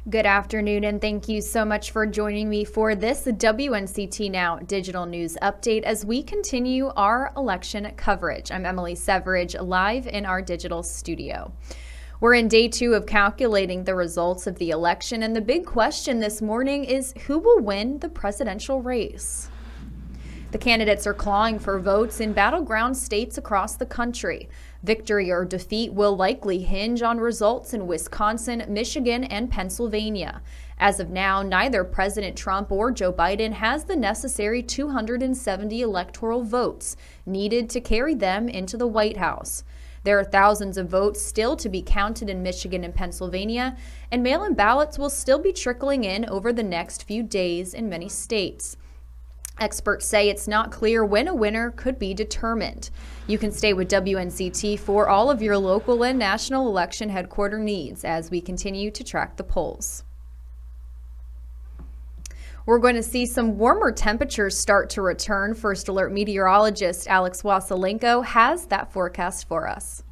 Good afternoon, and thank you so much for joining me for this WNCT Now digital news update as we continue our election coverage. I'm Emily Severidge, live in our digital studio. We're in day 2 of calculating the results of the election, and the big question this morning is who will win the presidential race? The candidates are clawing for votes in battleground states across the country. Victory or defeat will likely hinge on results in Wisconsin, Michigan, and Pennsylvania. As of now, neither President Trump or Joe Biden has the necessary 270 electoral votes needed to carry them into the White House. There are thousands of votes still to be counted in Michigan and Pennsylvania, and mail-in ballots will still be trickling in over the next few days in many states. Experts say it's not clear when a winner could be determined. You can stay with WNCT for all of your local and national election headquarter needs as we continue to track the polls. We're going to see some warmer temperatures start to return. First Alert meteorologist Alex Wassilenko has that forecast for us.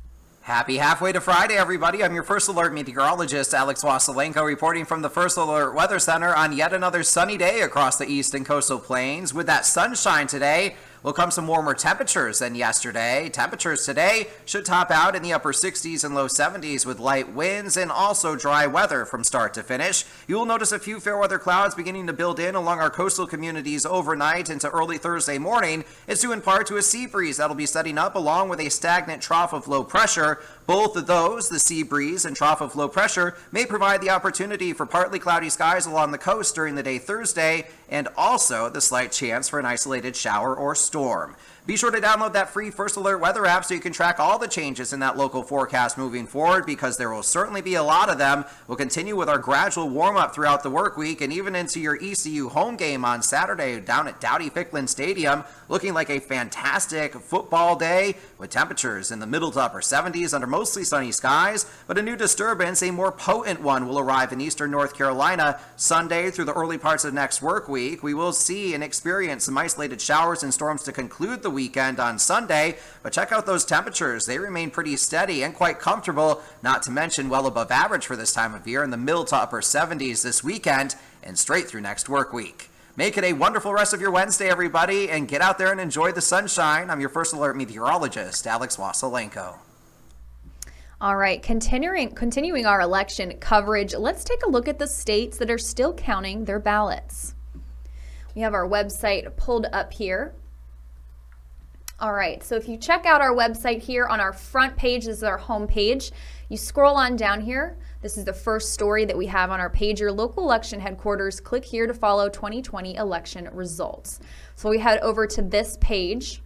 Happy halfway to Friday, everybody. I'm your First Alert meteorologist, Alex Wassilenko, reporting from the First Alert Weather Center on yet another sunny day across the east and coastal plains. With that sunshine today, will come some warmer temperatures than yesterday. Temperatures today should top out in the upper 60s and low 70s with light winds and also dry weather from start to finish. You will notice a few fair weather clouds beginning to build in along our coastal communities overnight into early Thursday morning. It's due in part to a sea breeze that'll be setting up along with a stagnant trough of low pressure. Both of those, the sea breeze and trough of low pressure, may provide the opportunity for partly cloudy skies along the coast during the day Thursday, and also the slight chance for an isolated shower or storm. Be sure to download that free First Alert weather app so you can track all the changes in that local forecast moving forward, because there will certainly be a lot of them. We'll continue with our gradual warm-up throughout the work week and even into your ECU home game on Saturday down at Dowdy-Ficklen Stadium, looking like a fantastic football day with temperatures in the middle to upper 70s under mostly sunny skies. But a new disturbance, a more potent one, will arrive in eastern North Carolina Sunday through the early parts of next work week. We will see and experience some isolated showers and storms to conclude the weekend on Sunday, but check out those temperatures. They remain pretty steady and quite comfortable, not to mention well above average for this time of year in the middle to upper 70s this weekend and straight through next work week. Make it a wonderful rest of your Wednesday, everybody, and get out there and enjoy the sunshine. I'm your First Alert meteorologist, Alex Wassilenko. All right, continuing our election coverage, let's take a look at the states that are still counting their ballots. We have our website pulled up here. All right, so if you check out our website here on our front page, this is our home page. You scroll on down here. This is the first story that we have on our page, your local election headquarters. Click here to follow 2020 election results. So we head over to this page.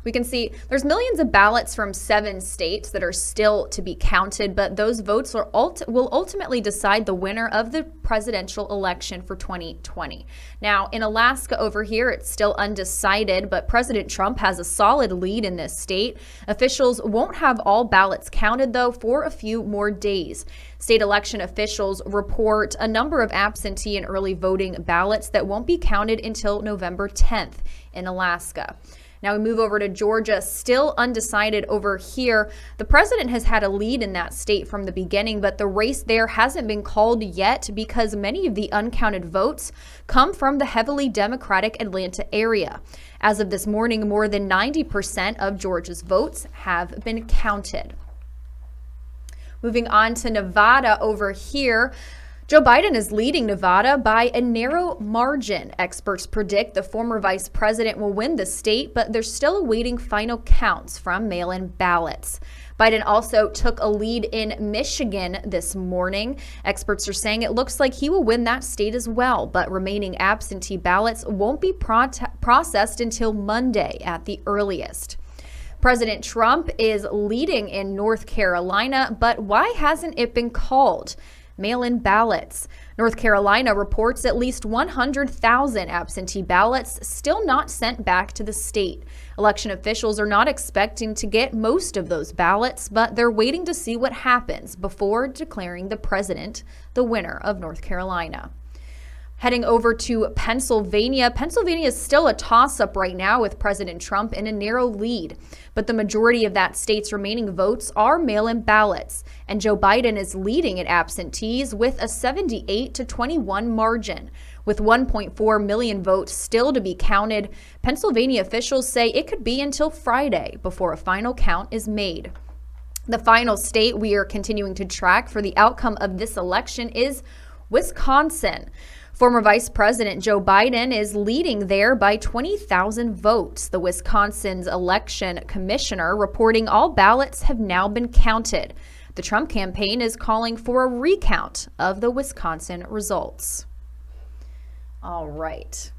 We can see there's millions of ballots from 7 states that are still to be counted, but those votes will ultimately decide the winner of the presidential election for 2020. Now, in Alaska over here, it's still undecided, but President Trump has a solid lead in this state. Officials won't have all ballots counted, though, for a few more days. State election officials report a number of absentee and early voting ballots that won't be counted until November 10th in Alaska. Now we move over to Georgia, still undecided over here. The president has had a lead in that state from the beginning, but the race there hasn't been called yet because many of the uncounted votes come from the heavily Democratic Atlanta area. As of this morning, more than 90% of Georgia's votes have been counted. Moving on to Nevada over here. Joe Biden is leading Nevada by a narrow margin. Experts predict the former vice president will win the state, but they're still awaiting final counts from mail-in ballots. Biden also took a lead in Michigan this morning. Experts are saying it looks like he will win that state as well, but remaining absentee ballots won't be processed until Monday at the earliest. President Trump is leading in North Carolina, but why hasn't it been called? Mail-in ballots. North Carolina reports at least 100,000 absentee ballots still not sent back to the state. Election officials are not expecting to get most of those ballots, but they're waiting to see what happens before declaring the president the winner of North Carolina. Heading over to Pennsylvania. Pennsylvania is still a toss-up right now with President Trump in a narrow lead, but the majority of that state's remaining votes are mail-in ballots, and Joe Biden is leading at absentees with a 78-21 margin. With 1.4 million votes still to be counted, Pennsylvania officials say it could be until Friday before a final count is made. The final state we are continuing to track for the outcome of this election is Wisconsin. Former Vice President Joe Biden is leading there by 20,000 votes. The Wisconsin's election commissioner reporting all ballots have now been counted. The Trump campaign is calling for a recount of the Wisconsin results. All right.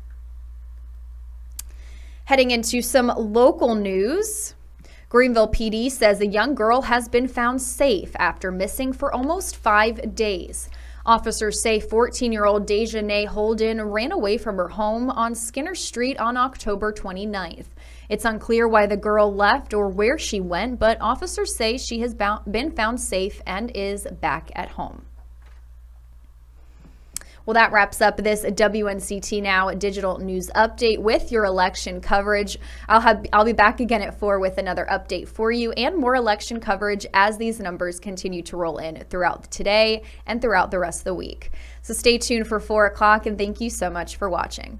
Heading into some local news. Greenville PD says a young girl has been found safe after missing for almost 5 days. Officers say 14-year-old Dejanay Holden ran away from her home on Skinner Street on October 29th. It's unclear why the girl left or where she went, but officers say she has been found safe and is back at home. Well, that wraps up this WNCT Now digital news update with your election coverage. I'll be back again at 4 with another update for you and more election coverage as these numbers continue to roll in throughout today and throughout the rest of the week. So stay tuned for 4 o'clock, and thank you so much for watching.